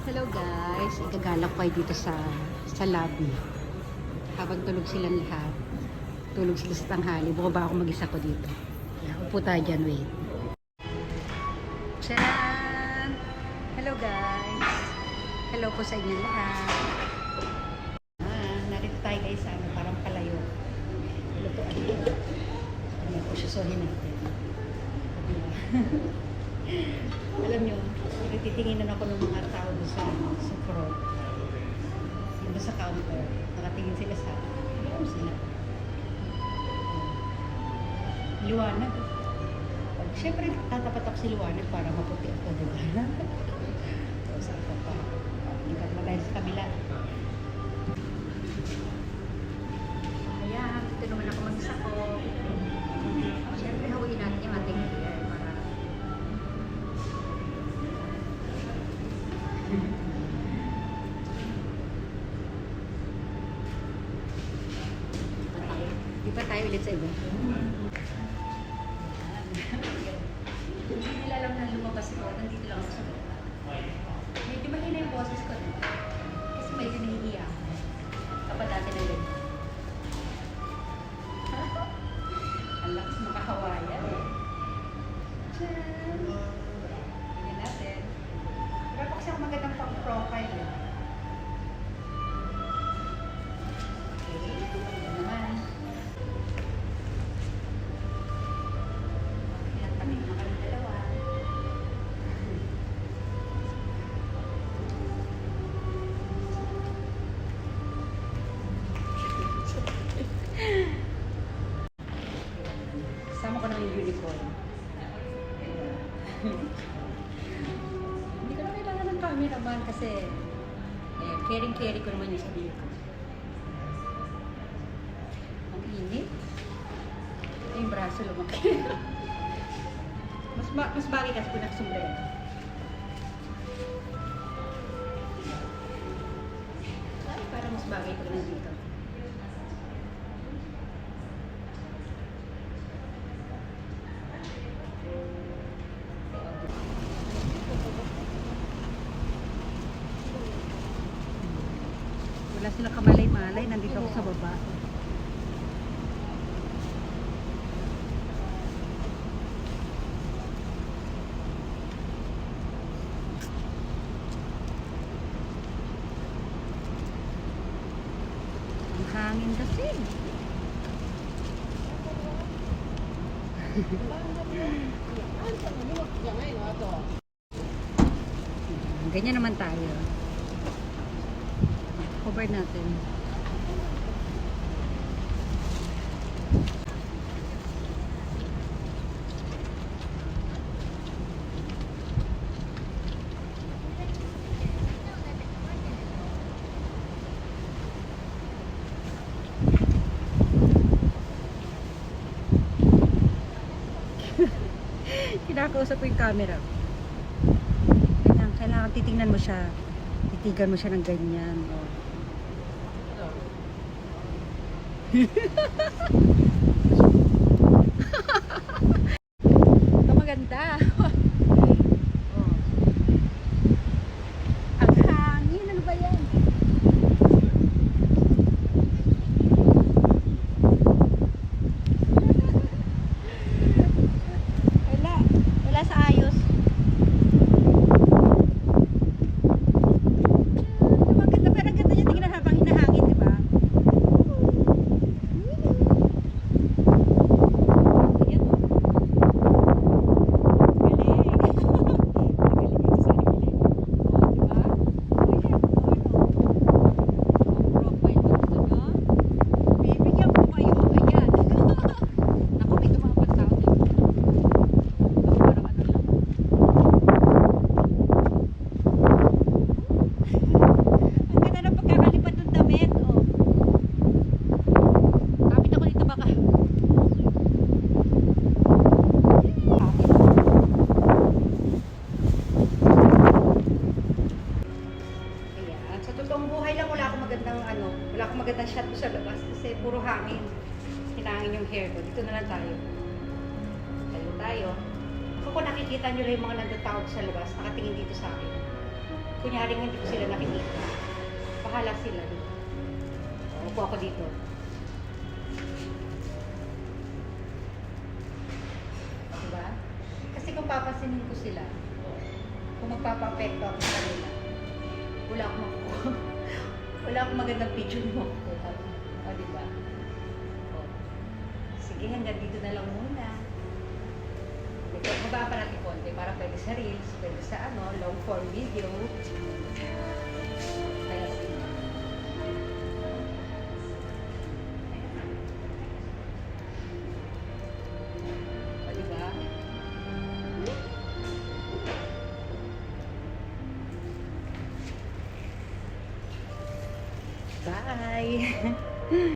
Hello guys, igagala ko kayo dito sa lobby. Habang tulog silang lahat, tulog sila sa tanghali, baka ako mag-isa ko dito. Kaya upo tayo dyan, wait. Tcharan! Hello guys! Hello po sa inyo lahat. Narito tayo guys sa parang palayo. Lutuan dito. Ano po, susuhin natin. Alam nyo, titinginan ako ng mga tao sa front. Yung sa counter. Nakatingin sila sa akin. Sila. Liwanag. Siyempre, tatapat ako si liwanag para maputi ako, diba? So, saan ka pa? Ikat mo tayo sa kabila. Ayan, dito naman ako mag-isa ko. Siyempre, hawain natin yung ating hair para di ba tayo ulit sa iba? Hindi nila alam na lumabas ko. Nandito lang ako sa baba. Medyo mahina yung boses ko na. Kasi medyo nahihiya ako. Kapag dati na rin. Ang lakas makahawayan eh. Tcharan! Tingnan natin. Pero pa kasi ako magandang pang-profile eh. Okay. Ito naman. Ilang kami naman kami dalawa. Sama ko naman yung unicorn. Hindi ko na kailangan ng cameraman kasi caring-carry ko naman yung sarili ko. Ang init. Yung braso lumaki. mas bagay kasi kung naksumbrero. Ay, parang mas bagay ko na dito. Wala silang kamalay-malay, nandito ako sa baba. Ang hangin kasi. Ganyan naman tayo. Cover natin. Kinakausap ko yung camera. Ganyan, kailangan titingnan mo siya. Titigan mo siya ng ganyan. Oh. Ito maganda. Oh. Ang hangin, ano ba yan? Wala sa ayos. Maganda, pero ang ganda niya tingnan habang hinahangin, di ba? Wala akong magandang shot ko sa labas kasi puro hangin. Hinangin yung hair ko. Dito na lang tayo. Tayo. Kung nakikita nyo lang yung mga nandun tao sa labas, nakatingin dito sa akin. Kunyari hindi ko sila nakikita. Bahala sila dito. Upo ako dito. Diba? Kasi kung papansinin ko sila, kung magpapa-apekto ako sa kanila, wala akong makukuha. Wala akong magandang picture mo. O, diba? O. Sige, hanggang dito na lang muna. Baba pa natin konti para pwede sa reels, pwede sa long form video. Kaya sige. O, diba? Bye!